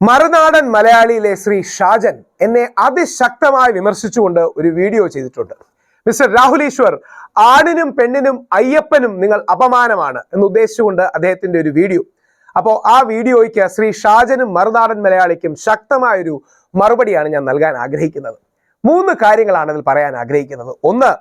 മറുനാടൻ മലയാളിയിലെ ശ്രീ ഷാജൻ എന്നെ അതിശക്തമായി വിമർശിച്ചുകൊണ്ട് ഒരു വീഡിയോ ചെയ്തിട്ടുണ്ട്. മിസ്റ്റർ രാഹുൽ ഈശ്വർ, ആണിനും പെണ്ണിനും അയ്യപ്പനും നിങ്ങൾ അപമാനമാണ് എന്ന് ഉദ്ദേശിച്ചുകൊണ്ട് അദ്ദേഹത്തിന്റെ ഒരു വീഡിയോ. അപ്പോൾ ആ വീഡിയോയ്ക്ക് ശ്രീ ഷാജനും മറുനാടൻ മലയാളിക്കും ശക്തമായൊരു മറുപടിയാണ് ഞാൻ നൽകാൻ ആഗ്രഹിക്കുന്നത്. 3 കാര്യങ്ങളാണ് ഇതിൽ പറയാൻ ആഗ്രഹിക്കുന്നത്. ഒന്ന്,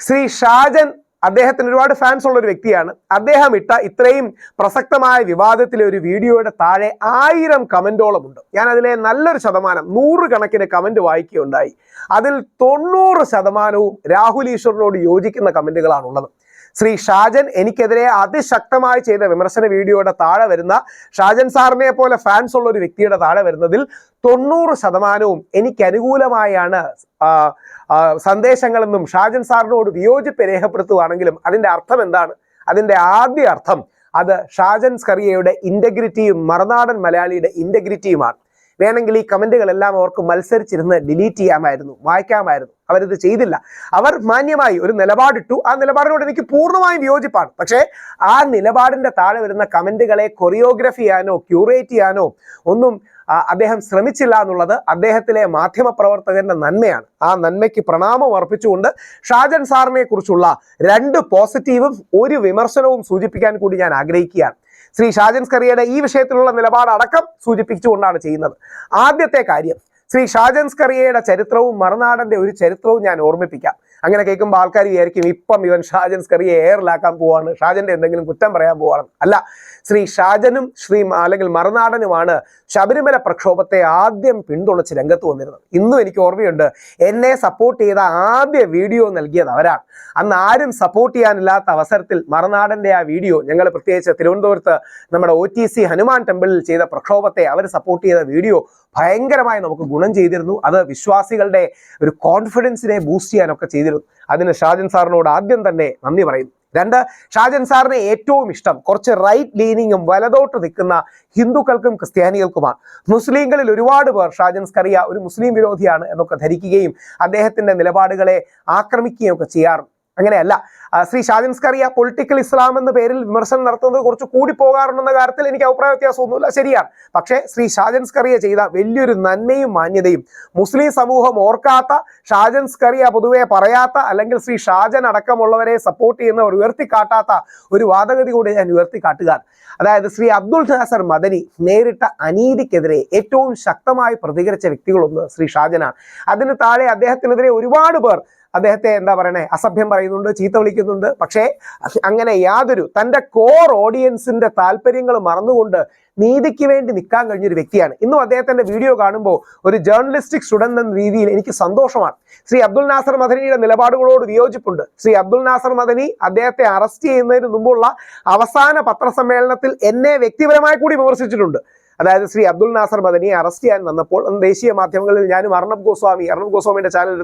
ശ്രീ ഷാജൻ അദ്ദേഹത്തിന് ഒരുപാട് ഫാൻസ് ഉള്ള ഒരു വ്യക്തിയാണ്. അദ്ദേഹം ഇട്ട ഇത്രയും പ്രസക്തമായ വിവാദത്തിലെ ഒരു വീഡിയോയുടെ താഴെ 1000 കമന്റോളം ഉണ്ട്. ഞാൻ അതിലെ നല്ലൊരു ശതമാനം 100 കണക്കിന് കമന്റ് വായിക്കുകയുണ്ടായി. അതിൽ 90% രാഹുൽ ഈശ്വറിനോട് യോജിക്കുന്ന കമന്റുകളാണുള്ളത്. ശ്രീ ഷാജൻ എനിക്കെതിരെ അതിശക്തമായി ചെയ്ത വിമർശന വീഡിയോയുടെ താഴെ വരുന്ന, ഷാജൻ സാറിനെ പോലെ ഫാൻസ് ഉള്ള ഒരു വ്യക്തിയുടെ താഴെ വരുന്നതിൽ 90% എനിക്ക് അനുകൂലമായാണ് സന്ദേശങ്ങളെന്നും ഷാജൻ സാറിനോട് വിയോജിപ്പ് രേഖപ്പെടുത്തുകയാണെങ്കിലും അതിന്റെ അർത്ഥം എന്താണ്? അതിന്റെ ആദ്യ അർത്ഥം അത് ഷാജൻ സ്കറിയയുടെ ഇന്റഗ്രിറ്റിയും മറുനാടൻ മലയാളിയുടെ ഇന്റഗ്രിറ്റിയുമാണ്. വേണമെങ്കിൽ ഈ കമന്റുകളെല്ലാം അവർക്ക് മത്സരിച്ചിരുന്ന് ഡിലീറ്റ് ചെയ്യാമായിരുന്നു, വായിക്കാമായിരുന്നു. അവരിത് ചെയ്തില്ല. അവർ മാന്യമായി ഒരു നിലപാടിട്ടു. ആ നിലപാടിനോട് എനിക്ക് പൂർണ്ണമായും വിയോജിപ്പാണ്. പക്ഷേ ആ നിലപാടിന്റെ താഴെ വരുന്ന കമന്റുകളെ കൊറിയോഗ്രഫി ചെയ്യാനോ ക്യൂറേറ്റ് ചെയ്യാനോ ഒന്നും അദ്ദേഹം ശ്രമിച്ചില്ല എന്നുള്ളത് അദ്ദേഹത്തിലെ മാധ്യമ പ്രവർത്തകന്റെ നന്മയാണ്. ആ നന്മയ്ക്ക് പ്രണാമം അർപ്പിച്ചുകൊണ്ട് ഷാജൻ സാറിനെ കുറിച്ചുള്ള 2 പോസിറ്റീവും 1 വിമർശനവും സൂചിപ്പിക്കാൻ കൂടി ഞാൻ ആഗ്രഹിക്കുകയാണ്. ശ്രീ ഷാജൻ സ്കറിയയുടെ ഈ വിഷയത്തിലുള്ള നിലപാട് അടക്കം സൂചിപ്പിച്ചുകൊണ്ടാണ് ചെയ്യുന്നത്. ആദ്യത്തെ കാര്യം, ശ്രീ ഷാജൻ സ്കറിയയുടെ ചരിത്രവും മറുനാടന്റെ ഒരു ചരിത്രവും ഞാൻ ഓർമ്മിപ്പിക്കാം. അങ്ങനെ കേൾക്കുമ്പോൾ ആൾക്കാർ വിചാരിക്കും ഇപ്പം ഇവൻ ഷാജൻ സ്കറിയെ എയറിലാക്കാൻ പോവാണ്, ഷാജന്റെ എന്തെങ്കിലും കുറ്റം പറയാൻ പോവാണ്. അല്ല, ശ്രീ ഷാജനും അല്ലെങ്കിൽ മറുനാടനുമാണ് ശബരിമല പ്രക്ഷോഭത്തെ ആദ്യം പിന്തുണച്ച് രംഗത്ത് വന്നിരുന്നത്. ഇന്നും എനിക്ക് ഓർമ്മയുണ്ട്, എന്നെ സപ്പോർട്ട് ചെയ്ത ആദ്യ വീഡിയോ നൽകിയത് അവരാണ്. അന്ന് ആരും സപ്പോർട്ട് ചെയ്യാനില്ലാത്ത അവസരത്തിൽ മറുനാടന്റെ ആ വീഡിയോ, ഞങ്ങൾ പ്രത്യേകിച്ച് തിരുവനന്തപുരത്ത് നമ്മുടെ OTC ഹനുമാൻ ടെമ്പിളിൽ ചെയ്ത പ്രക്ഷോഭത്തെ അവർ സപ്പോർട്ട് ചെയ്ത വീഡിയോ ഭയങ്കരമായി നമുക്ക് ഗുണം ചെയ്തിരുന്നു. അത് വിശ്വാസികളുടെ ഒരു കോൺഫിഡൻസിനെ ബൂസ്റ്റ് ചെയ്യാനൊക്കെ ചെയ്തിരുന്നു. അതിന് ഷാജൻ സാറിനോട് ആദ്യം തന്നെ നന്ദി പറയുന്നു. 2, ഷാജൻ സാറിനെ ഏറ്റവും ഇഷ്ടം കുറച്ച് റൈറ്റ് ലീനിങ്ങും വലതോട്ട് നിൽക്കുന്ന ഹിന്ദുക്കൾക്കും ക്രിസ്ത്യാനികൾക്കുമാണ്. മുസ്ലിങ്ങളിൽ ഒരുപാട് പേർ ഷാജൻ സ്കറിയ ഒരു മുസ്ലിം വിരോധിയാണ് എന്നൊക്കെ ധരിക്കുകയും അദ്ദേഹത്തിന്റെ നിലപാടുകളെ ആക്രമിക്കുകയും ഒക്കെ ചെയ്യാറുണ്ട്. അങ്ങനെയല്ല. ശ്രീ ഷാജൻ സ്കറിയ പൊളിറ്റിക്കൽ ഇസ്ലാം എന്ന പേരിൽ വിമർശനം നടത്തുന്നത് കുറച്ച് കൂടി പോകാറുണ്ടെന്ന കാര്യത്തിൽ എനിക്ക് അഭിപ്രായ വ്യത്യാസമൊന്നുമില്ല, ശരിയാണ്. പക്ഷേ ശ്രീ ഷാജൻ സ്കറിയ ചെയ്ത വലിയൊരു നന്മയും മാന്യതയും മുസ്ലിം സമൂഹം ഓർക്കാത്ത, ഷാജൻ സ്കറിയ പൊതുവെ പറയാത്ത, അല്ലെങ്കിൽ ശ്രീ ഷാജൻ അടക്കമുള്ളവരെ സപ്പോർട്ട് ചെയ്യുന്നവർ ഉയർത്തിക്കാട്ടാത്ത ഒരു വാദഗതി കൂടി ഞാൻ ഉയർത്തിക്കാട്ടുകയാണ്. അതായത് ശ്രീ അബ്ദുൽ നാസർ മദനി നേരിട്ട അനീതിക്കെതിരെ ഏറ്റവും ശക്തമായി പ്രതികരിച്ച വ്യക്തികളൊന്ന് ശ്രീ ഷാജനാണ്. അതിന് താഴെ അദ്ദേഹത്തിനെതിരെ ഒരുപാട് പേർ അദ്ദേഹത്തെ അസഭ്യം പറയുന്നുണ്ട്, ചീത്ത വിളിക്കുന്നുണ്ട്. പക്ഷേ അങ്ങനെ യാതൊരു തൻ്റെ കോർ ഓഡിയൻസിന്റെ താല്പര്യങ്ങൾ മറന്നുകൊണ്ട് നീതിക്ക് വേണ്ടി നിൽക്കാൻ കഴിഞ്ഞൊരു വ്യക്തിയാണ്. ഇന്നും അദ്ദേഹത്തിന്റെ വീഡിയോ കാണുമ്പോൾ ഒരു ജേർണലിസ്റ്റിക് സ്റ്റുഡന്റ് എന്ന രീതിയിൽ എനിക്ക് സന്തോഷമാണ്. ശ്രീ അബ്ദുൽ നാസർ മദനിയുടെ നിലപാടുകളോട് വിയോജിപ്പുണ്ട്. ശ്രീ അബ്ദുൽ നാസർ മദനി അദ്ദേഹത്തെ അറസ്റ്റ് ചെയ്യുന്നതിന് മുമ്പുള്ള അവസാന പത്രസമ്മേളനത്തിൽ എന്നെ വ്യക്തിപരമായി കൂടി വിമർശിച്ചിട്ടുണ്ട്. അതായത് ശ്രീ അബ്ദുൽ നാസർ മദനിയെ അറസ്റ്റ് ചെയ്യാൻ വന്നപ്പോൾ ദേശീയ മാധ്യമങ്ങളിൽ ഞാനും അർണബ് ഗോസ്വാമിയുടെ ചാനലിൽ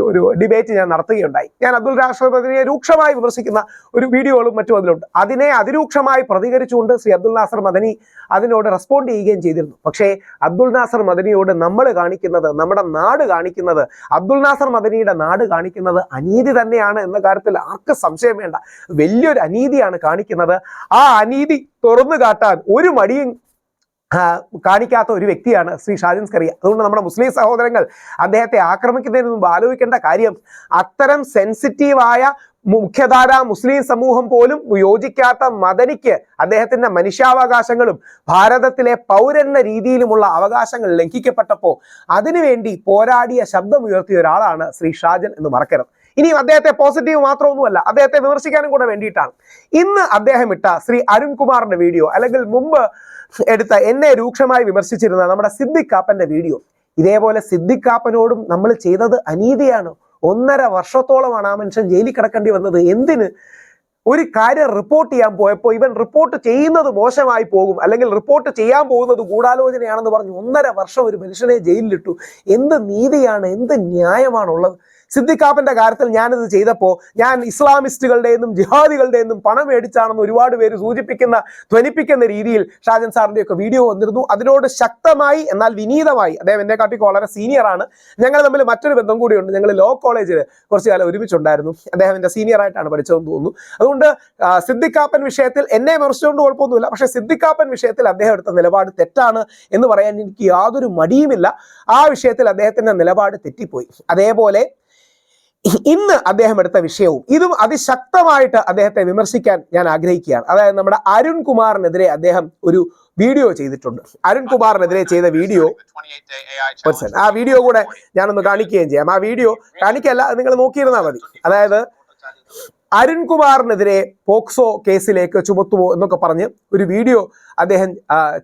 ഒരു ഡിബേറ്റ് ഞാൻ നടത്തുകയുണ്ടായി. ഞാൻ അബ്ദുൽ നാസർ മദനിയെ രൂക്ഷമായി വിമർശിക്കുന്ന ഒരു വീഡിയോകളും മറ്റും അതിലുണ്ട്. അതിനെ അതിരൂക്ഷമായി പ്രതികരിച്ചുകൊണ്ട് ശ്രീ അബ്ദുൽ നാസർ മദനി അതിനോട് റെസ്പോണ്ട് ചെയ്യുകയും ചെയ്തിരുന്നു. പക്ഷേ അബ്ദുൽ നാസർ മദനിയോട് നമ്മൾ കാണിക്കുന്നത്, നമ്മുടെ നാട് കാണിക്കുന്നത്, അബ്ദുൽ നാസർ മദനിയുടെ നാട് കാണിക്കുന്നത് അനീതി തന്നെയാണ് എന്ന കാര്യത്തിൽ ആർക്ക് സംശയം വേണ്ട. വലിയൊരു അനീതിയാണ് കാണിക്കുന്നത്. ആ അനീതി തുറന്നു കാട്ടാൻ ഒരു മടിയും കാണിക്കാത്ത ഒരു വ്യക്തിയാണ് ശ്രീ ഷാജൻ സ്കറിയ. അതുകൊണ്ട് നമ്മുടെ മുസ്ലിം സഹോദരങ്ങൾ അദ്ദേഹത്തെ ആക്രമിക്കുന്നതിന് മുമ്പ് ആലോചിക്കേണ്ട കാര്യം, അത്തരം സെൻസിറ്റീവായ മുഖ്യധാര മുസ്ലിം സമൂഹം പോലും യോജിക്കാത്ത മദനിക്ക് അദ്ദേഹത്തിന്റെ മനുഷ്യാവകാശങ്ങളും ഭാരതത്തിലെ പൗരന്ന രീതിയിലുമുള്ള അവകാശങ്ങൾ ലംഘിക്കപ്പെട്ടപ്പോൾ അതിനുവേണ്ടി പോരാടിയ ശബ്ദമുയർത്തിയ ഒരാളാണ് ശ്രീ ഷാജൻ എന്ന് മറക്കരുത്. ഇനിയും അദ്ദേഹത്തെ പോസിറ്റീവ് മാത്രമൊന്നുമല്ല, അദ്ദേഹത്തെ വിമർശിക്കാനും കൂടെ വേണ്ടിയിട്ടാണ്. ഇന്ന് അദ്ദേഹം ഇട്ട ശ്രീ അരുൺകുമാറിന്റെ വീഡിയോ, അല്ലെങ്കിൽ മുമ്പ് എടുത്ത എന്നെ രൂക്ഷമായി വിമർശിച്ചിരുന്ന നമ്മുടെ സിദ്ദിഖ് കാപ്പന്റെ വീഡിയോ, ഇതേപോലെ സിദ്ദിഖ് കാപ്പനോടും നമ്മൾ ചെയ്തത് അനീതിയാണ്. 1.5 വർഷത്തോളമാണ് ആ മനുഷ്യൻ ജയിലിൽ കിടക്കേണ്ടി വന്നത്. എന്തിന്? ഒരു കാര്യം റിപ്പോർട്ട് ചെയ്യാൻ പോയപ്പോൾ ഇവൻ റിപ്പോർട്ട് ചെയ്യുന്നത് മോശമായി പോകും, അല്ലെങ്കിൽ റിപ്പോർട്ട് ചെയ്യാൻ പോകുന്നത് ഗൂഢാലോചനയാണെന്ന് പറഞ്ഞ് 1.5 വർഷം ഒരു മനുഷ്യനെ ജയിലിലിട്ടു. എന്ത് നീതിയാണ്, എന്ത് ന്യായമാണുള്ളത്? സിദ്ദിഖാപ്പന്റെ കാര്യത്തിൽ ഞാനിത് ചെയ്തപ്പോൾ ഞാൻ ഇസ്ലാമിസ്റ്റുകളുടെയും ജിഹാദികളുടെയും പണം മേടിച്ചാണെന്ന് ഒരുപാട് പേര് ധ്വനിപ്പിക്കുന്ന രീതിയിൽ ഷാജൻ സാറിന്റെ ഒക്കെ വീഡിയോ വന്നിരുന്നു. അതിനോട് ശക്തമായി എന്നാൽ വിനീതമായി, അദ്ദേഹം എന്നെ കാട്ടിക്ക് വളരെ സീനിയറാണ്, ഞങ്ങൾ തമ്മിൽ മറ്റൊരു ബന്ധം കൂടിയുണ്ട്, ഞങ്ങൾ ലോ കോളേജിൽ കുറച്ചു കാലം ഒരുമിച്ചുണ്ടായിരുന്നു, അദ്ദേഹം എൻ്റെ സീനിയറായിട്ടാണ് പഠിച്ചതെന്ന് തോന്നുന്നു. അതുകൊണ്ട് സിദ്ദിഖാപ്പൻ വിഷയത്തിൽ എന്നെ വിമർശിച്ചുകൊണ്ട് കുഴപ്പമൊന്നുമില്ല, പക്ഷേ സിദ്ദിഖാപ്പൻ വിഷയത്തിൽ അദ്ദേഹം എടുത്ത നിലപാട് തെറ്റാണ് എന്ന് പറയാൻ എനിക്ക് യാതൊരു മടിയുമില്ല. ആ വിഷയത്തിൽ അദ്ദേഹത്തിന്റെ നിലപാട് തെറ്റിപ്പോയി. അതേപോലെ ഇന്ന് അദ്ദേഹം എടുത്ത വിഷയവും ഇതും അതിശക്തമായിട്ട് അദ്ദേഹത്തെ വിമർശിക്കാൻ ഞാൻ ആഗ്രഹിക്കുകയാണ്. അതായത് നമ്മുടെ അരുൺകുമാറിനെതിരെ അദ്ദേഹം ഒരു വീഡിയോ ചെയ്തിട്ടുണ്ട്. അരുൺകുമാറിനെതിരെ ചെയ്ത വീഡിയോ, ആ വീഡിയോ കൂടെ ഞാനൊന്ന് കാണിക്കുകയും ചെയ്യാം. ആ വീഡിയോ കാണിക്കല്ല, നിങ്ങൾ നോക്കിയിരുന്നാൽ മതി. അതായത് അരുൺകുമാറിനെതിരെ പോക്സോ കേസിലേക്ക് ചുമത്തുമോ എന്നൊക്കെ പറഞ്ഞ് ഒരു വീഡിയോ അദ്ദേഹം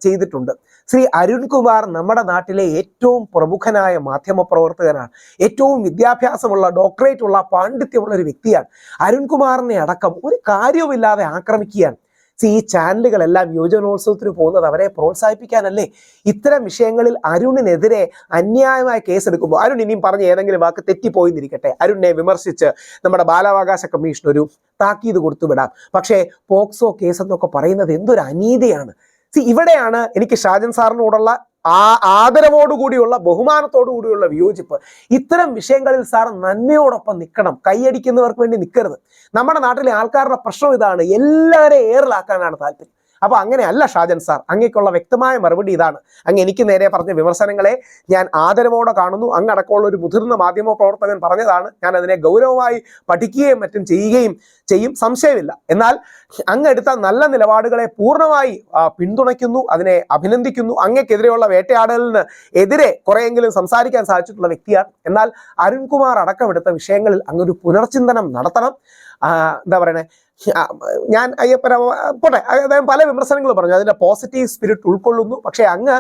ചെയ്തിട്ടുണ്ട്. ശ്രീ അരുൺകുമാർ നമ്മുടെ നാട്ടിലെ ഏറ്റവും പ്രമുഖനായ മാധ്യമപ്രവർത്തകനാണ്, ഏറ്റവും വിദ്യാഭ്യാസമുള്ള, ഡോക്ടറേറ്റ് ഉള്ള, പാണ്ഡിത്യമുള്ള ഒരു വ്യക്തിയാണ്. അരുൺകുമാറിനെ അടക്കം ഒരു കാര്യവുമില്ലാതെ ആക്രമിക്കുകയാണ്. ഈ ചാനലുകളെല്ലാം യുവജനോത്സവത്തിന് പോകുന്നത് അവരെ പ്രോത്സാഹിപ്പിക്കാനല്ലേ? ഇത്തരം വിഷയങ്ങളിൽ അരുണിനെതിരെ അന്യായമായ കേസെടുക്കുമ്പോൾ, അരുൺ ഇനിയും പറഞ്ഞ ഏതെങ്കിലും വാക്ക് തെറ്റിപ്പോയിന്നിരിക്കട്ടെ, അരുണിനെ വിമർശിച്ച് നമ്മുടെ ബാലാവകാശ കമ്മീഷൻ ഒരു താക്കീത് കൊടുത്തുവിടാം. പക്ഷേ പോക്സോ കേസ് എന്നൊക്കെ പറയുന്നത് എന്തൊരു അനീതിയാണ്. ഇവിടെയാണ് എനിക്ക് ഷാജൻ സാറിനോടുള്ള ആദരവോടുകൂടിയുള്ള, ബഹുമാനത്തോടു കൂടിയുള്ള വിയോജിപ്പ്. ഇത്തരം വിഷയങ്ങളിൽ സാർ നന്മയോടൊപ്പം നിൽക്കണം, കൈയടിക്കുന്നവർക്ക് വേണ്ടി നിൽക്കരുത്. നമ്മുടെ നാട്ടിലെ ആൾക്കാരുടെ പ്രശ്നം ഇതാണ്, എല്ലാവരെയും ഏറിലാക്കാനാണ് താല്പര്യം. അപ്പൊ അങ്ങനെയല്ല ഷാജൻ സാർ, അങ്ങേക്കുള്ള വ്യക്തമായ മറുപടി ഇതാണ്. അങ്ങ് എനിക്ക് നേരെ പറഞ്ഞ വിമർശനങ്ങളെ ഞാൻ ആദരവോടെ കാണുന്നു. അങ്ങടക്കമുള്ള ഒരു മുതിർന്ന മാധ്യമ പ്രവർത്തകൻ പറഞ്ഞതാണ്, ഞാൻ അതിനെ ഗൗരവമായി പഠിക്കുകയും മറ്റും ചെയ്യും, സംശയമില്ല. എന്നാൽ അങ്ങ് എടുത്ത നല്ല നിലപാടുകളെ പൂർണ്ണമായി പിന്തുണയ്ക്കുന്നു, അതിനെ അഭിനന്ദിക്കുന്നു. അങ്ങക്കെതിരെയുള്ള വേട്ടയാടലിന് എതിരെ കുറെയെങ്കിലും സംസാരിക്കാൻ സാധിച്ചിട്ടുള്ള വ്യക്തിയാണ്. എന്നാൽ അരുൺകുമാർ അടക്കമെടുത്ത വിഷയങ്ങളിൽ അങ്ങൊരു പുനർചിന്തനം നടത്തണം. എന്താ പറയണേ, ഞാൻ അയ്യപ്പന പോട്ടെ, അദ്ദേഹം പല വിമർശനങ്ങൾ പറഞ്ഞു, അതിന്റെ പോസിറ്റീവ് സ്പിരിറ്റ് ഉൾക്കൊള്ളുന്നു. പക്ഷെ അങ്ങ്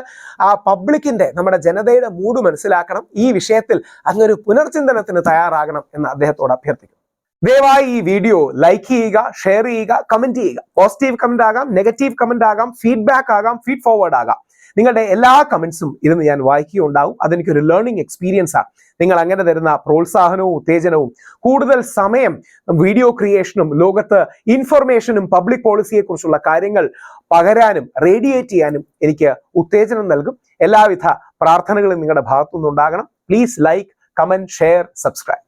പബ്ലിക്കിന്റെ, നമ്മുടെ ജനതയുടെ മൂഡ് മനസ്സിലാക്കണം. ഈ വിഷയത്തിൽ അങ്ങൊരു പുനർചിന്തനത്തിന് തയ്യാറാകണം എന്ന് അദ്ദേഹത്തോട് അഭ്യർത്ഥിക്കുന്നു. ദയവായി ഈ വീഡിയോ ലൈക്ക് ചെയ്യുക, ഷെയർ ചെയ്യുക, കമന്റ് ചെയ്യുക. പോസിറ്റീവ് കമന്റ് ആകാം, നെഗറ്റീവ് കമന്റ് ആകാം, ഫീഡ്ബാക്ക് ആകാം, ഫീഡ് ഫോർവേഡ് ആകാം. നിങ്ങളുടെ എല്ലാ കമന്റ്സും ഇരുന്ന് ഞാൻ വായിക്കുകയുണ്ടാവും. അതെനിക്കൊരു ലേണിംഗ് എക്സ്പീരിയൻസ് ആണ്. നിങ്ങൾ അങ്ങനെ തരുന്ന പ്രോത്സാഹനവും ഉത്തേജനവും കൂടുതൽ സമയം വീഡിയോ ക്രിയേഷനും ലോകത്ത് ഇൻഫർമേഷനും പബ്ലിക് പോളിസിയെ കുറിച്ചുള്ള കാര്യങ്ങൾ പകരാനും റേഡിയേറ്റ് ചെയ്യാനും എനിക്ക് ഉത്തേജനം നൽകും. എല്ലാവിധ പ്രാർത്ഥനകളും നിങ്ങളുടെ ഭാഗത്തുനിന്നുണ്ടാകണം. Please like, comment, share, subscribe.